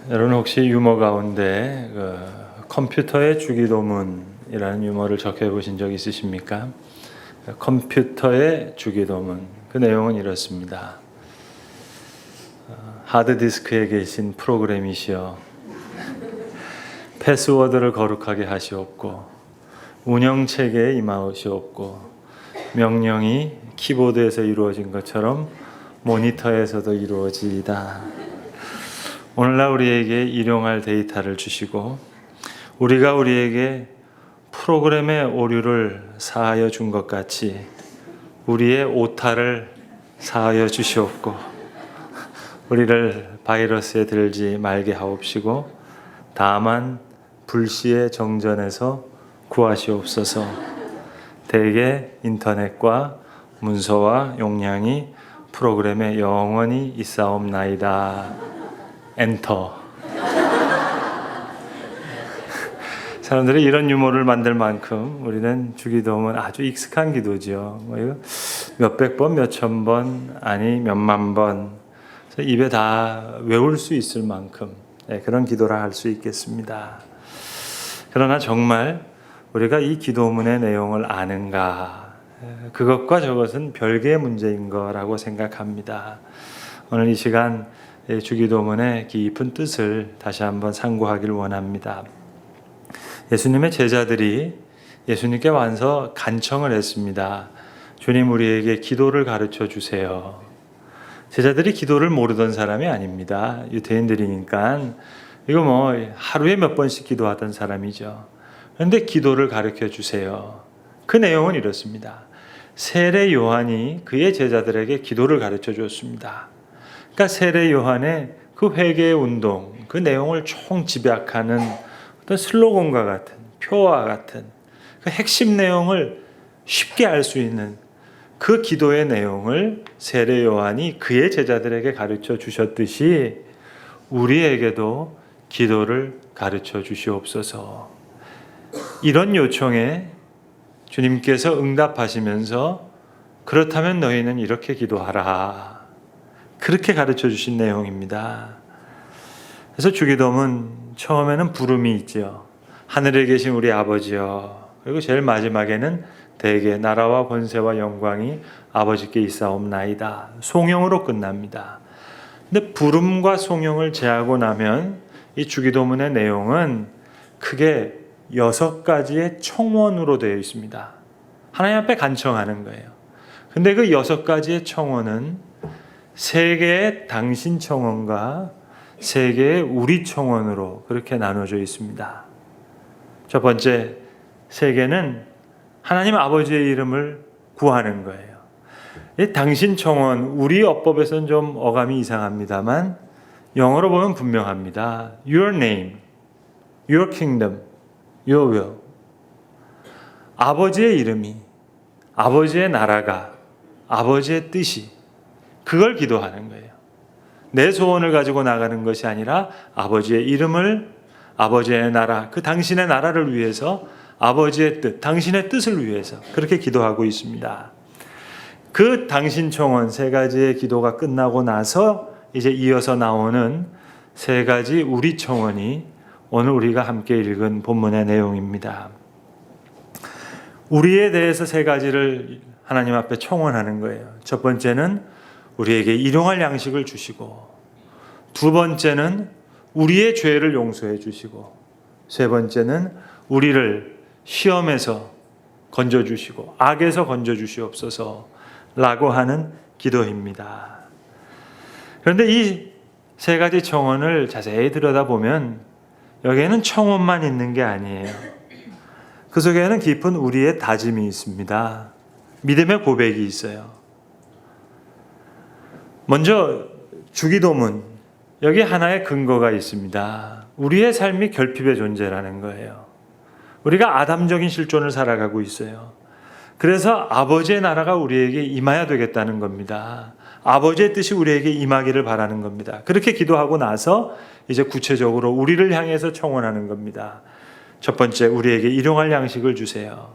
여러분 혹시 유머 가운데 컴퓨터의 주기도문이라는 유머를 적혀 보신 적 있으십니까? 컴퓨터의 주기도문. 그 내용은 이렇습니다. 하드디스크에 계신 프로그램이시여, 패스워드를 거룩하게 하시옵고 운영체계에 임하시옵고 명령이 키보드에서 이루어진 것처럼 모니터에서도 이루어지이다. 오늘날 우리에게 일용할 데이터를 주시고 우리가 우리에게 프로그램의 오류를 사하여 준 것 같이 우리의 오타를 사하여 주시옵고 우리를 바이러스에 들지 말게 하옵시고 다만 불시의 정전에서 구하시옵소서. 대개 인터넷과 문서와 용량이 프로그램에 영원히 있사옵나이다. 엔터. 사람들이 이런 유머를 만들 만큼 우리는 주기도문 아주 익숙한 기도죠. 몇백 번, 몇천 번, 아니 몇만 번 입에 다 외울 수 있을 만큼 그런 기도라 할 수 있겠습니다. 그러나 정말 우리가 이 기도문의 내용을 아는가? 그것과 저것은 별개의 문제인 거라고 생각합니다. 오늘 이 시간 주기도문의 깊은 뜻을 다시 한번 상고하길 원합니다. 예수님의 제자들이 예수님께 와서 간청을 했습니다. 주님, 우리에게 기도를 가르쳐 주세요. 제자들이 기도를 모르던 사람이 아닙니다. 유대인들이니까 이거 하루에 몇 번씩 기도하던 사람이죠. 그런데 기도를 가르쳐 주세요. 그 내용은 이렇습니다. 세례 요한이 그의 제자들에게 기도를 가르쳐 줬습니다. 그러니까 세례 요한의 그 회개의 운동, 그 내용을 총집약하는 어떤 슬로건과 같은, 표와 같은 그 핵심 내용을 쉽게 알 수 있는 그 기도의 내용을 세례 요한이 그의 제자들에게 가르쳐 주셨듯이 우리에게도 기도를 가르쳐 주시옵소서. 이런 요청에 주님께서 응답하시면서 그렇다면 너희는 이렇게 기도하라. 그렇게 가르쳐 주신 내용입니다. 그래서 주기도문 처음에는 부름이 있죠. 하늘에 계신 우리 아버지여. 그리고 제일 마지막에는 대개 나라와 권세와 영광이 아버지께 있사옵나이다. 송영으로 끝납니다. 근데 부름과 송영을 제하고 나면 이 주기도문의 내용은 크게 6가지의 청원으로 되어 있습니다. 하나님 앞에 간청하는 거예요. 근데 그 6가지의 청원은 3개의 당신 청원과 3개의 우리 청원으로 그렇게 나눠져 있습니다. 첫 번째 3개는 하나님 아버지의 이름을 구하는 거예요. 이 당신 청원, 우리 어법에서는 좀 어감이 이상합니다만 영어로 보면 분명합니다. Your name, Your kingdom, Your will. 아버지의 이름이, 아버지의 나라가, 아버지의 뜻이 그걸 기도하는 거예요. 내 소원을 가지고 나가는 것이 아니라 아버지의 이름을, 아버지의 나라, 그 당신의 나라를 위해서 아버지의 뜻, 당신의 뜻을 위해서 그렇게 기도하고 있습니다. 그 당신 청원 3가지의 기도가 끝나고 나서 이제 이어서 나오는 3가지 우리 청원이 오늘 우리가 함께 읽은 본문의 내용입니다. 우리에 대해서 3가지를 하나님 앞에 청원하는 거예요. 첫 번째는 우리에게 일용할 양식을 주시고, 두 번째는 우리의 죄를 용서해 주시고, 세 번째는 우리를 시험에서 건져주시고 악에서 건져주시옵소서 라고 하는 기도입니다. 그런데 이 3가지 청원을 자세히 들여다보면 여기에는 청원만 있는 게 아니에요. 그 속에는 깊은 우리의 다짐이 있습니다. 믿음의 고백이 있어요. 먼저 주기도문, 여기 하나의 근거가 있습니다. 우리의 삶이 결핍의 존재라는 거예요. 우리가 아담적인 실존을 살아가고 있어요. 그래서 아버지의 나라가 우리에게 임해야 되겠다는 겁니다. 아버지의 뜻이 우리에게 임하기를 바라는 겁니다. 그렇게 기도하고 나서 이제 구체적으로 우리를 향해서 청원하는 겁니다. 첫 번째, 우리에게 일용할 양식을 주세요.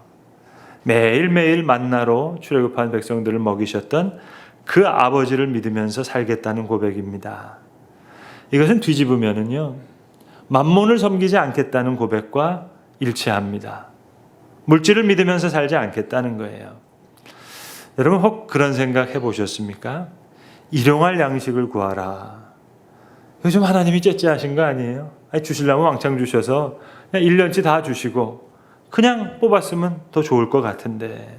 매일매일 만나로 출애굽한 백성들을 먹이셨던 그 아버지를 믿으면서 살겠다는 고백입니다. 이것은 뒤집으면은요, 만몬을 섬기지 않겠다는 고백과 일치합니다. 물질을 믿으면서 살지 않겠다는 거예요. 여러분 혹 그런 생각 해보셨습니까? 일용할 양식을 구하라. 요즘 하나님이 째째하신 거 아니에요? 아니, 주시려면 왕창 주셔서 그냥 1년치 다 주시고 그냥 뽑았으면 더 좋을 것 같은데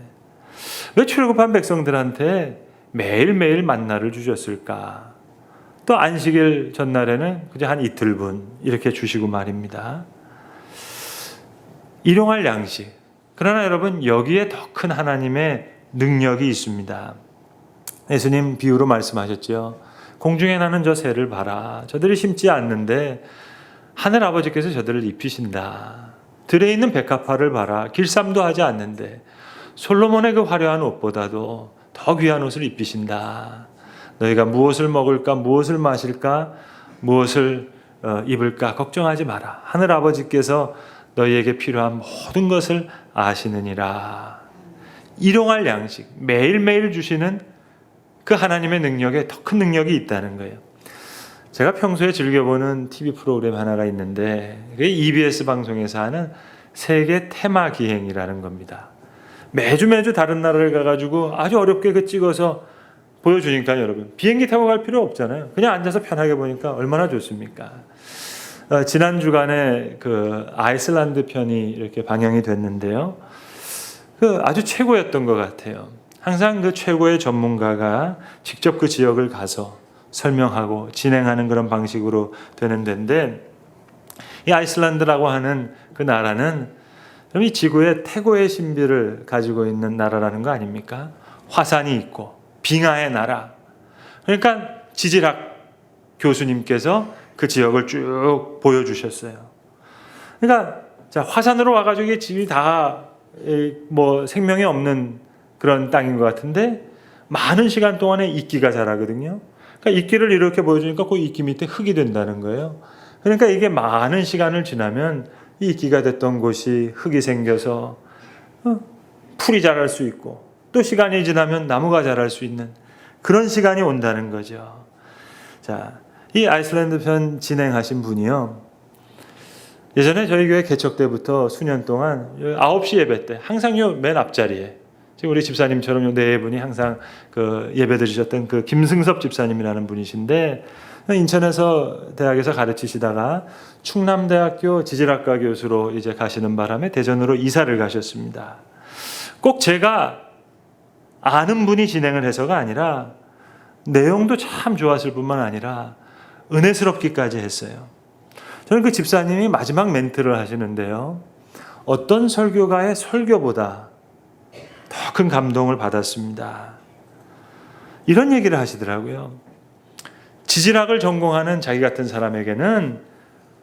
왜 출애굽한 백성들한테 매일매일 만나를 주셨을까? 또 안식일 전날에는 그저 한 이틀분 이렇게 주시고 말입니다. 일용할 양식. 그러나 여러분 여기에 더 큰 하나님의 능력이 있습니다. 예수님 비유로 말씀하셨죠. 공중에 나는 저 새를 봐라. 저들이 심지 않는데 하늘 아버지께서 저들을 입히신다. 들에 있는 백합화를 봐라. 길쌈도 하지 않는데 솔로몬의 그 화려한 옷보다도 더 귀한 옷을 입히신다. 너희가 무엇을 먹을까, 무엇을 마실까, 무엇을 입을까 걱정하지 마라. 하늘 아버지께서 너희에게 필요한 모든 것을 아시느니라. 일용할 양식, 매일매일 주시는 그 하나님의 능력에 더 큰 능력이 있다는 거예요. 제가 평소에 즐겨보는 TV 프로그램 하나가 있는데 그게 EBS 방송에서 하는 세계 테마 기행이라는 겁니다. 매주 다른 나라를 가가지고 아주 어렵게 그 찍어서 보여주니까 여러분 비행기 타고 갈 필요 없잖아요. 그냥 앉아서 편하게 보니까 얼마나 좋습니까? 지난 주간에 그 아이슬란드 편이 이렇게 방영이 됐는데요. 그 아주 최고였던 것 같아요. 항상 그 최고의 전문가가 직접 그 지역을 가서 설명하고 진행하는 그런 방식으로 되는 데인데 이 아이슬란드라고 하는 그 나라는 이 지구의 태고의 신비를 가지고 있는 나라라는 거 아닙니까? 화산이 있고 빙하의 나라. 그러니까 지질학 교수님께서 그 지역을 쭉 보여주셨어요. 그러니까 자, 화산으로 와가지고 이게 집이 다 뭐 생명이 없는 그런 땅인 것 같은데 많은 시간 동안에 이끼가 자라거든요. 그러니까 이끼를 이렇게 보여주니까 그 이끼 밑에 흙이 된다는 거예요. 그러니까 이게 많은 시간을 지나면 이 이끼가 됐던 곳이 흙이 생겨서 풀이 자랄 수 있고 또 시간이 지나면 나무가 자랄 수 있는 그런 시간이 온다는 거죠. 자, 이 아이슬란드 편 진행하신 분이요. 예전에 저희 교회 개척 때부터 수년 동안 9시 예배 때 항상 요 맨 앞자리에 지금 우리 집사님처럼 요 네 분이 항상 그 예배 드리셨던 그 김승섭 집사님이라는 분이신데 인천에서 대학에서 가르치시다가 충남대학교 지질학과 교수로 이제 가시는 바람에 대전으로 이사를 가셨습니다. 꼭 제가 아는 분이 진행을 해서가 아니라 내용도 참 좋았을 뿐만 아니라 은혜스럽기까지 했어요. 저는 그 집사님이 마지막 멘트를 하시는데요. 어떤 설교가의 설교보다 더 큰 감동을 받았습니다. 이런 얘기를 하시더라고요. 지질학을 전공하는 자기 같은 사람에게는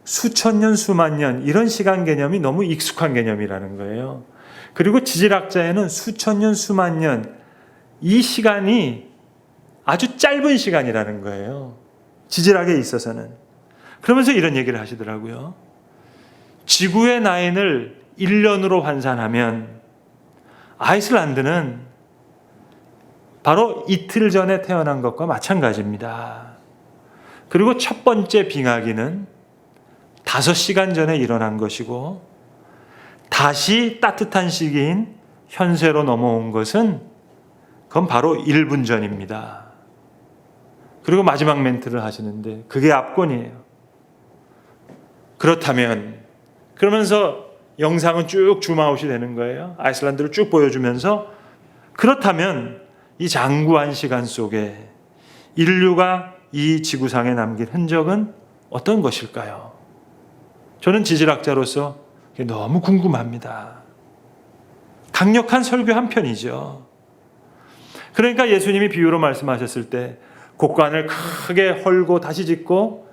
수천 년, 수만 년 이런 시간 개념이 너무 익숙한 개념이라는 거예요. 그리고 지질학자에는 수천 년, 수만 년 이 시간이 아주 짧은 시간이라는 거예요. 지질학에 있어서는. 그러면서 이런 얘기를 하시더라고요. 지구의 나이를 1년으로 환산하면 아이슬란드는 바로 이틀 전에 태어난 것과 마찬가지입니다. 그리고 첫 번째 빙하기는 5시간 전에 일어난 것이고 다시 따뜻한 시기인 현세로 넘어온 것은 그건 바로 1분 전입니다. 그리고 마지막 멘트를 하시는데 그게 압권이에요. 그렇다면 그러면서 영상은 쭉 줌아웃이 되는 거예요. 아이슬란드를 쭉 보여주면서 그렇다면 이 장구한 시간 속에 인류가 이 지구상에 남긴 흔적은 어떤 것일까요? 저는 지질학자로서 너무 궁금합니다. 강력한 설교 한 편이죠. 그러니까 예수님이 비유로 말씀하셨을 때 곡간을 크게 헐고 다시 짓고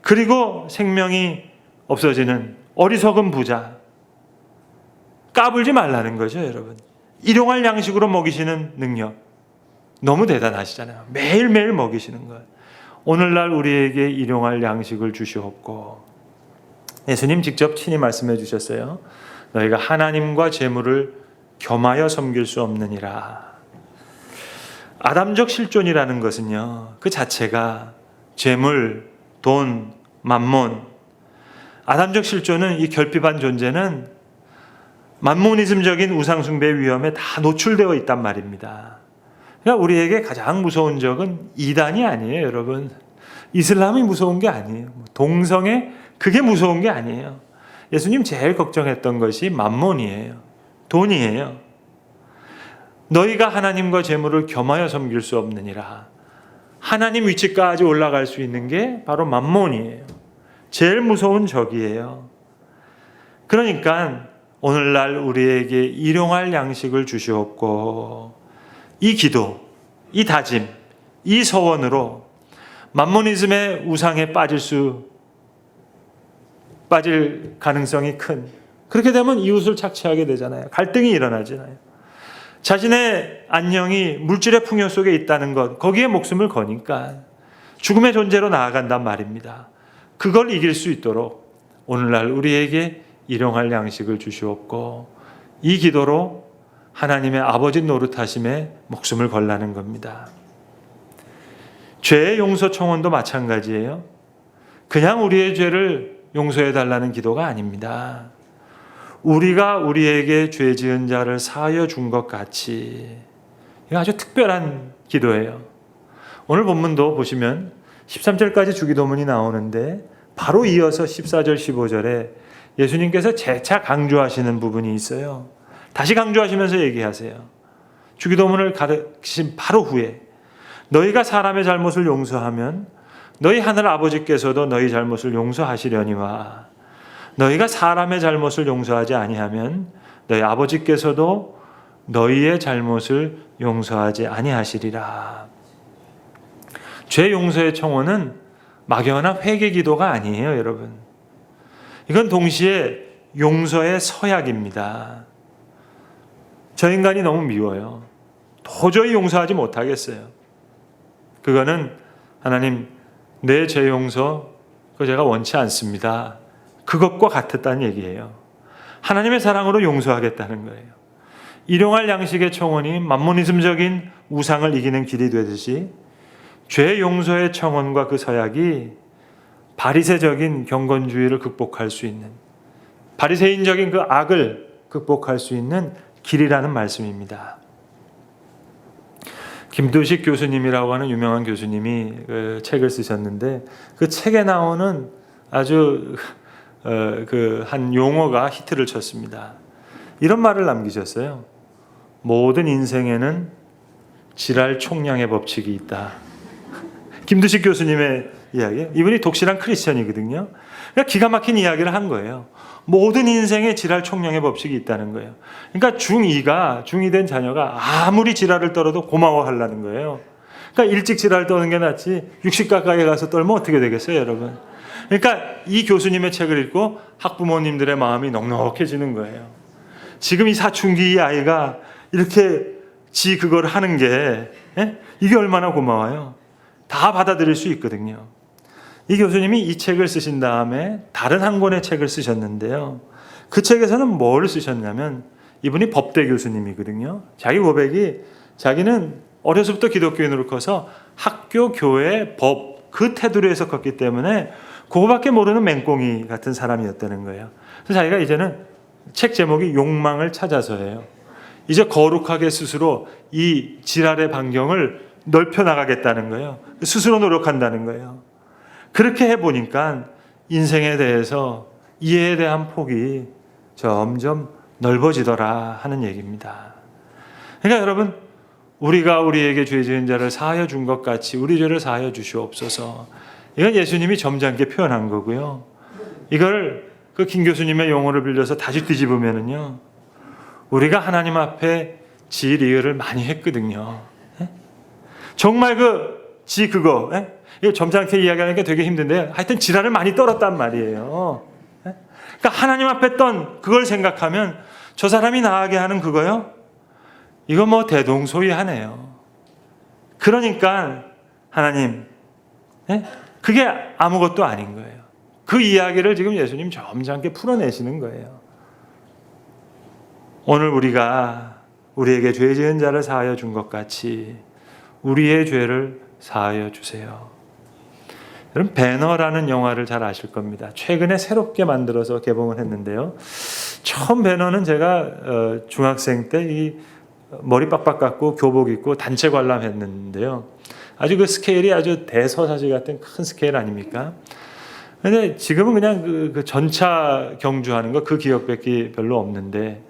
그리고 생명이 없어지는 어리석은 부자 까불지 말라는 거죠, 여러분. 일용할 양식으로 먹이시는 능력 너무 대단하시잖아요. 매일매일 먹이시는 것. 오늘날 우리에게 일용할 양식을 주시옵고 예수님 직접 친히 말씀해 주셨어요. 너희가 하나님과 재물을 겸하여 섬길 수 없느니라. 아담적 실존이라는 것은요, 그 자체가 재물, 돈, 만몬. 아담적 실존은 이 결핍한 존재는 만모니즘적인 우상숭배의 위험에 다 노출되어 있단 말입니다. 그러니까 우리에게 가장 무서운 적은 이단이 아니에요, 여러분. 이슬람이 무서운 게 아니에요. 동성애, 그게 무서운 게 아니에요. 예수님 제일 걱정했던 것이 만몬이에요. 돈이에요. 너희가 하나님과 재물을 겸하여 섬길 수 없느니라. 하나님 위치까지 올라갈 수 있는 게 바로 만몬이에요. 제일 무서운 적이에요. 그러니까 오늘날 우리에게 일용할 양식을 주시옵고, 이 기도, 이 다짐, 이 서원으로 만모니즘의 우상에 빠질 가능성이 큰, 그렇게 되면 이웃을 착취하게 되잖아요. 갈등이 일어나잖아요. 자신의 안녕이 물질의 풍요 속에 있다는 것, 거기에 목숨을 거니까 죽음의 존재로 나아간단 말입니다. 그걸 이길 수 있도록 오늘날 우리에게 일용할 양식을 주시옵고, 이 기도로 하나님의 아버지 노릇하심에 목숨을 걸라는 겁니다. 죄의 용서 청원도 마찬가지예요. 그냥 우리의 죄를 용서해 달라는 기도가 아닙니다. 우리가 우리에게 죄 지은 자를 사하여 준 것 같이, 이거 아주 특별한 기도예요. 오늘 본문도 보시면 13절까지 주기도문이 나오는데 바로 이어서 14절 15절에 예수님께서 재차 강조하시는 부분이 있어요. 다시 강조하시면서 얘기하세요. 주기도문을 가르치신 바로 후에 너희가 사람의 잘못을 용서하면 너희 하늘 아버지께서도 너희 잘못을 용서하시려니와 너희가 사람의 잘못을 용서하지 아니하면 너희 아버지께서도 너희의 잘못을 용서하지 아니하시리라. 죄 용서의 청원은 막연한 회개 기도가 아니에요, 여러분. 이건 동시에 용서의 서약입니다. 저 인간이 너무 미워요. 도저히 용서하지 못하겠어요. 그거는 하나님, 내 죄 용서, 그거 제가 원치 않습니다. 그것과 같았다는 얘기예요. 하나님의 사랑으로 용서하겠다는 거예요. 일용할 양식의 청원이 만모니즘적인 우상을 이기는 길이 되듯이 죄 용서의 청원과 그 서약이 바리새적인 경건주의를 극복할 수 있는, 바리새인적인 그 악을 극복할 수 있는 길이라는 말씀입니다. 김두식 교수님이라고 하는 유명한 교수님이 그 책을 쓰셨는데 그 책에 나오는 아주 한 용어가 히트를 쳤습니다. 이런 말을 남기셨어요. 모든 인생에는 지랄 총량의 법칙이 있다. 김두식 교수님의 이야기. 이분이 독실한 크리스천이거든요. 그러니까 기가 막힌 이야기를 한 거예요. 모든 인생에 지랄 총량의 법칙이 있다는 거예요. 그러니까 중2 된 자녀가 아무리 지랄을 떨어도 고마워하려는 거예요. 그러니까 일찍 지랄 떠는 게 낫지 60 가까이 가서 떨면 어떻게 되겠어요, 여러분? 그러니까 이 교수님의 책을 읽고 학부모님들의 마음이 넉넉해지는 거예요. 지금 이 사춘기 이 아이가 이렇게 그걸 하는 게 이게 얼마나 고마워요. 다 받아들일 수 있거든요. 이 교수님이 이 책을 쓰신 다음에 다른 한 권의 책을 쓰셨는데요. 그 책에서는 뭘 쓰셨냐면 이분이 법대 교수님이거든요. 자기 고백이 자기는 어려서부터 기독교인으로 커서 학교, 교회, 법 그 테두리에서 컸기 때문에 그거밖에 모르는 맹꽁이 같은 사람이었다는 거예요. 그래서 자기가 이제는 책 제목이 욕망을 찾아서예요. 이제 거룩하게 스스로 이 지랄의 반경을 넓혀 나가겠다는 거예요. 스스로 노력한다는 거예요. 그렇게 해보니까 인생에 대해서 이해에 대한 폭이 점점 넓어지더라 하는 얘기입니다. 그러니까 여러분, 우리가 우리에게 죄 지은 자를 사하여 준 것 같이 우리 죄를 사하여 주시옵소서. 이건 예수님이 점잖게 표현한 거고요. 이걸 그 김 교수님의 용어를 빌려서 다시 뒤집으면은요, 우리가 하나님 앞에 지리을을 많이 했거든요. 정말 그거 이거 점잖게 이야기하는 게 되게 힘든데 하여튼 지랄을 많이 떨었단 말이에요. 그러니까 하나님 앞에 떤 그걸 생각하면 저 사람이 나아가게 하는 그거요, 이거 뭐 대동소이하네요. 그러니까 하나님, 그게 아무것도 아닌 거예요. 그 이야기를 지금 예수님 점잖게 풀어내시는 거예요. 오늘 우리가 우리에게 죄 지은 자를 사하여 준 것 같이 우리의 죄를 사하여 주세요. 여러분 배너라는 영화를 잘 아실 겁니다. 최근에 새롭게 만들어서 개봉을 했는데요. 처음 배너는 제가 중학생 때 이 머리 빡빡 깎고 교복 입고 단체 관람했는데요. 아주 그 스케일이 아주 대서사시 같은 큰 스케일 아닙니까? 근데 지금은 그냥 그 전차 경주하는 거 그 기억밖에 별로 없는데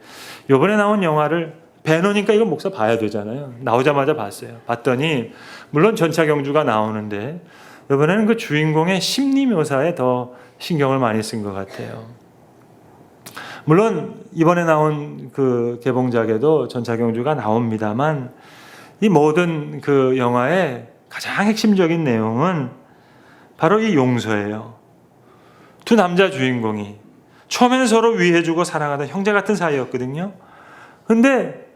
이번에 나온 영화를 배너니까 이거 목사 봐야 되잖아요. 나오자마자 봤어요. 봤더니 물론 전차 경주가 나오는데 이번에는 그 주인공의 심리 묘사에 더 신경을 많이 쓴 것 같아요. 물론 이번에 나온 그 개봉작에도 전차 경주가 나옵니다만 이 모든 그 영화의 가장 핵심적인 내용은 바로 이 용서예요. 두 남자 주인공이 처음에는 서로 위해주고 사랑하던 형제 같은 사이였거든요. 근데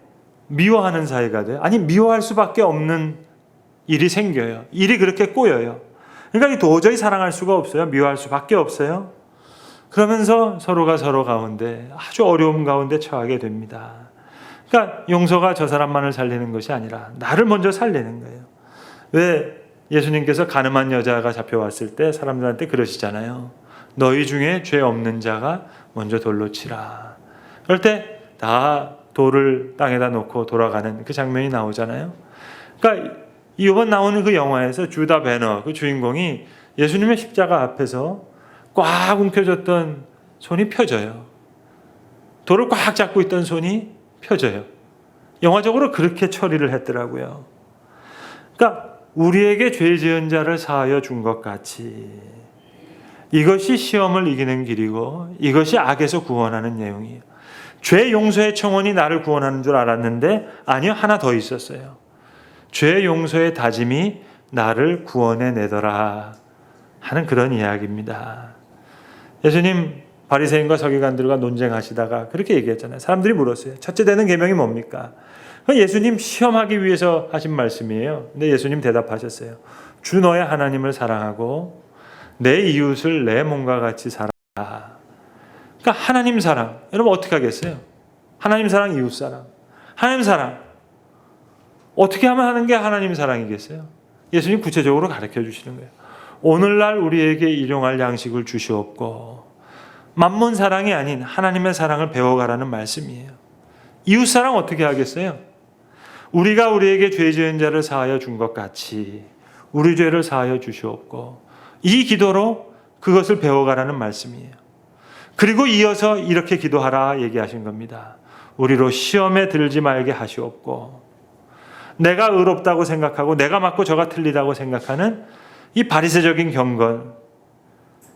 미워하는 사이가 돼요. 아니 미워할 수밖에 없는 일이 생겨요. 일이 그렇게 꼬여요. 그러니까 도저히 사랑할 수가 없어요. 미워할 수밖에 없어요. 그러면서 서로가 서로 가운데 아주 어려움 가운데 처하게 됩니다. 그러니까 용서가 저 사람만을 살리는 것이 아니라 나를 먼저 살리는 거예요. 왜 예수님께서 가늠한 여자가 잡혀왔을 때 사람들한테 그러시잖아요. 너희 중에 죄 없는 자가 먼저 돌로 치라. 그럴 때 다 돌을 땅에다 놓고 돌아가는 그 장면이 나오잖아요. 그러니까 이번 나오는 그 영화에서 주다 배너 그 주인공이 예수님의 십자가 앞에서 꽉 움켜졌던 손이 펴져요. 돌을 꽉 잡고 있던 손이 펴져요. 영화적으로 그렇게 처리를 했더라고요. 그러니까 우리에게 죄 지은 자를 사하여 준 것 같이 이것이 시험을 이기는 길이고 이것이 악에서 구원하는 내용이에요. 죄 용서의 청원이 나를 구원하는 줄 알았는데 아니요, 하나 더 있었어요. 죄 용서의 다짐이 나를 구원해 내더라 하는 그런 이야기입니다. 예수님 바리새인과 서기관들과 논쟁하시다가 그렇게 얘기했잖아요. 사람들이 물었어요. 첫째 되는 계명이 뭡니까? 예수님 시험하기 위해서 하신 말씀이에요. 근데 예수님 대답하셨어요. 주 너의 하나님을 사랑하고 내 이웃을 내 몸과 같이 사랑하라. 그러니까 하나님 사랑. 여러분 어떻게 하겠어요? 하나님 사랑, 이웃 사랑. 하나님 사랑. 어떻게 하면 하는 게 하나님 사랑이겠어요? 예수님 구체적으로 가르쳐 주시는 거예요. 오늘날 우리에게 일용할 양식을 주시옵고 만몬 사랑이 아닌 하나님의 사랑을 배워가라는 말씀이에요. 이웃 사랑 어떻게 하겠어요? 우리가 우리에게 죄 지은 자를 사하여 준 것 같이 우리 죄를 사하여 주시옵고 이 기도로 그것을 배워가라는 말씀이에요. 그리고 이어서 이렇게 기도하라 얘기하신 겁니다. 우리로 시험에 들지 말게 하시옵고 내가 의롭다고 생각하고 내가 맞고 저가 틀리다고 생각하는 이 바리새적인 경건,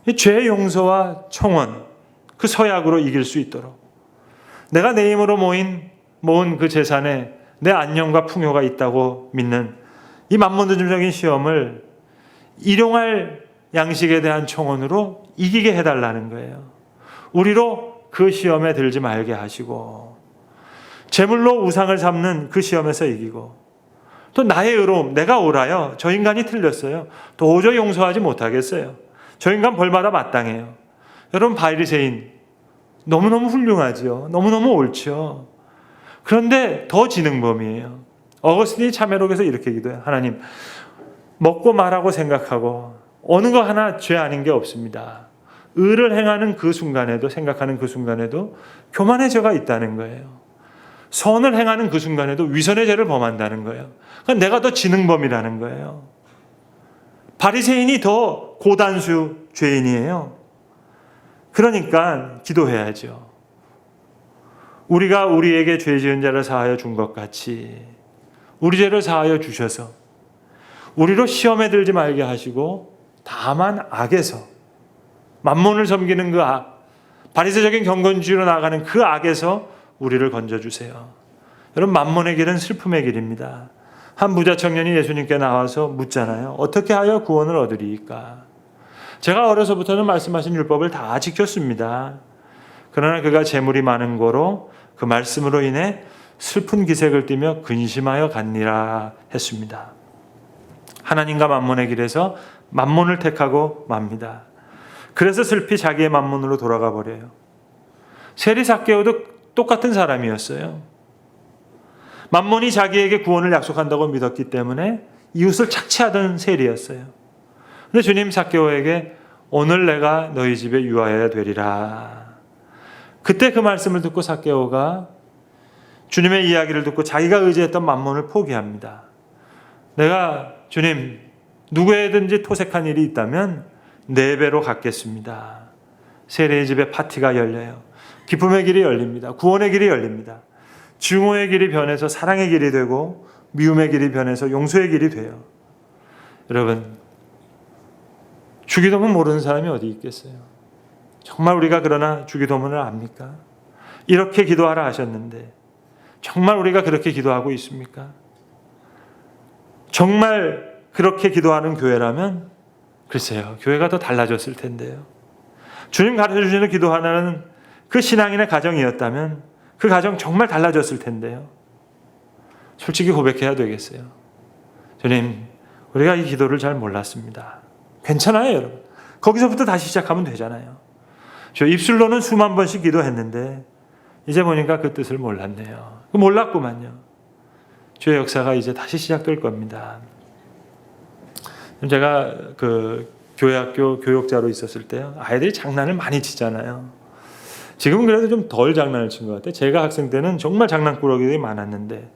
이 죄 용서와 청원, 그 서약으로 이길 수 있도록 내가 내 힘으로 모은 그 재산에 내 안녕과 풍요가 있다고 믿는 이 만몬적인 시험을 일용할 양식에 대한 청원으로 이기게 해달라는 거예요. 우리로 그 시험에 들지 말게 하시고 제물로 우상을 삼는 그 시험에서 이기고 또 나의 의로움, 내가 옳아요. 저 인간이 틀렸어요. 도저히 용서하지 못하겠어요. 저 인간 벌받아 마땅해요. 여러분 바리새인 너무너무 훌륭하지요. 너무너무 옳죠. 그런데 더 지능범이에요. 어거스틴이 참회록에서 이렇게 기도해요. 하나님 먹고 말하고 생각하고 어느 거 하나 죄 아닌 게 없습니다. 의를 행하는 그 순간에도 생각하는 그 순간에도 교만의 죄가 있다는 거예요. 선을 행하는 그 순간에도 위선의 죄를 범한다는 거예요. 그러니까 내가 더 지능범이라는 거예요. 바리새인이 더 고단수 죄인이에요. 그러니까 기도해야죠. 우리가 우리에게 죄 지은 자를 사하여 준 것 같이 우리 죄를 사하여 주셔서 우리로 시험에 들지 말게 하시고 다만 악에서 만몬을 섬기는 그 악, 바리새적인 경건주의로 나아가는 그 악에서 우리를 건져주세요. 여러분 만몬의 길은 슬픔의 길입니다. 한 부자 청년이 예수님께 나와서 묻잖아요. 어떻게 하여 구원을 얻으리이까? 제가 어려서부터는 말씀하신 율법을 다 지켰습니다. 그러나 그가 재물이 많은 고로 그 말씀으로 인해 슬픈 기색을 띠며 근심하여 갔니라 했습니다. 하나님과 만몬의 길에서 만몬을 택하고 맙니다. 그래서 슬피 자기의 만몬으로 돌아가 버려요. 세리 삭개오도 똑같은 사람이었어요. 만몬이 자기에게 구원을 약속한다고 믿었기 때문에 이웃을 착취하던 세리였어요. 근데 주님 삭개오에게 오늘 내가 너희 집에 유하여야 되리라. 그때 그 말씀을 듣고 삭개오가 주님의 이야기를 듣고 자기가 의지했던 만몬을 포기합니다. 내가 주님 누구에든지 토색한 일이 있다면 4배로 갚겠습니다. 세례의 집에 파티가 열려요. 기쁨의 길이 열립니다. 구원의 길이 열립니다. 증오의 길이 변해서 사랑의 길이 되고 미움의 길이 변해서 용서의 길이 돼요. 여러분, 주기도문 모르는 사람이 어디 있겠어요? 정말 우리가 그러나 주기도문을 압니까? 이렇게 기도하라 하셨는데 정말 우리가 그렇게 기도하고 있습니까? 정말 그렇게 기도하는 교회라면 글쎄요, 교회가 더 달라졌을 텐데요. 주님 가르쳐주시는 기도 하나는 그 신앙인의 가정이었다면 그 가정 정말 달라졌을 텐데요. 솔직히 고백해야 되겠어요. 주님, 우리가 이 기도를 잘 몰랐습니다. 괜찮아요, 여러분. 거기서부터 다시 시작하면 되잖아요. 저 입술로는 수만 번씩 기도했는데 이제 보니까 그 뜻을 몰랐네요. 몰랐구만요. 주의 역사가 이제 다시 시작될 겁니다. 제가 그 교회학교 교육자로 있었을 때요, 아이들이 장난을 많이 치잖아요. 지금은 그래도 좀 덜 장난을 친 것 같아요. 제가 학생 때는 정말 장난꾸러기들이 많았는데,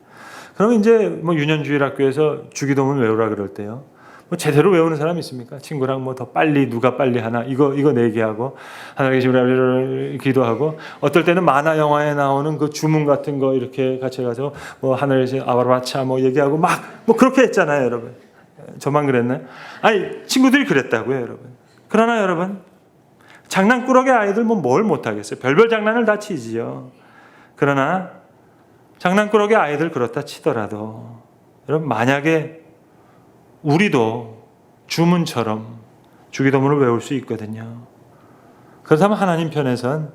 그러면 이제 뭐 유년주일학교에서 주기도문 외우라 그럴 때요, 뭐 제대로 외우는 사람 있습니까? 친구랑 뭐 더 빨리 누가 빨리 하나 이거 내기하고 하나님 계시면 기도하고, 어떨 때는 만화 영화에 나오는 그 주문 같은 거 이렇게 같이 가서 뭐 하늘에 아바라차 뭐 얘기하고 막 뭐 그렇게 했잖아요, 여러분. 저만 그랬나요? 아니, 친구들이 그랬다고요, 여러분. 그러나 여러분, 장난꾸러기 아이들 뭐 뭘 못하겠어요. 별별 장난을 다 치지요. 그러나 장난꾸러기 아이들 그렇다 치더라도 여러분, 만약에 우리도 주문처럼 주기도문을 외울 수 있거든요. 그렇다면 하나님 편에선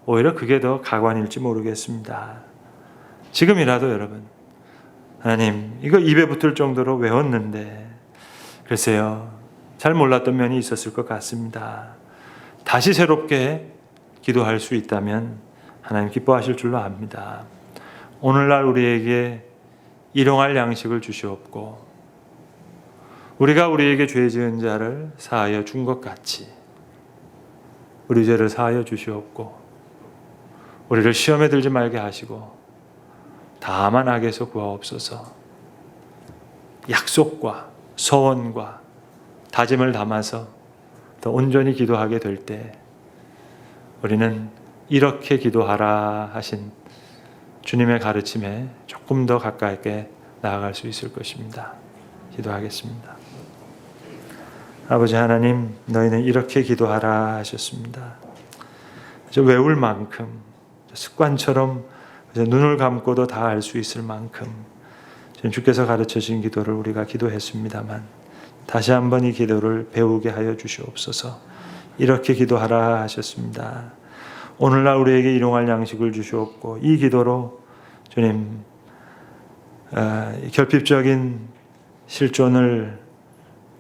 오히려 그게 더 가관일지 모르겠습니다. 지금이라도 여러분, 하나님 이거 입에 붙을 정도로 외웠는데 글쎄요, 잘 몰랐던 면이 있었을 것 같습니다. 다시 새롭게 기도할 수 있다면 하나님 기뻐하실 줄로 압니다. 오늘날 우리에게 일용할 양식을 주시옵고 우리가 우리에게 죄 지은 자를 사하여 준 것 같이 우리 죄를 사하여 주시옵고 우리를 시험에 들지 말게 하시고 다만 악에서 구하옵소서. 약속과 서원과 다짐을 담아서 더 온전히 기도하게 될 때 우리는 이렇게 기도하라 하신 주님의 가르침에 조금 더 가깝게 나아갈 수 있을 것입니다. 기도하겠습니다. 아버지 하나님, 너희는 이렇게 기도하라 하셨습니다. 외울 만큼 습관처럼 눈을 감고도 다 알 수 있을 만큼 주께서 가르쳐 주신 기도를 우리가 기도했습니다만 다시 한번 이 기도를 배우게 하여 주시옵소서. 이렇게 기도하라 하셨습니다. 오늘날 우리에게 일용할 양식을 주시옵고 이 기도로 주님 결핍적인 실존을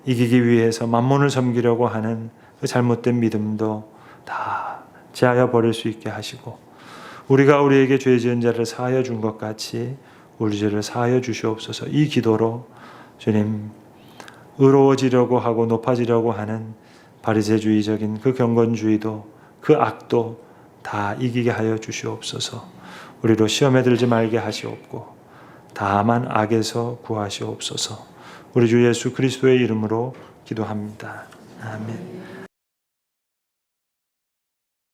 이기기 위해서 만몬을 섬기려고 하는 그 잘못된 믿음도 다 제하여 버릴 수 있게 하시고 우리가 우리에게 죄 지은 자를 사하여 준 것 같이 우리 죄를 사하여 주시옵소서. 이 기도로 주님 의로워지려고 하고 높아지려고 하는 바리새주의적인 그 경건주의도 그 악도 다 이기게 하여 주시옵소서. 우리로 시험에 들지 말게 하시옵고 다만 악에서 구하시옵소서. 우리 주 예수 그리스도의 이름으로 기도합니다. 아멘.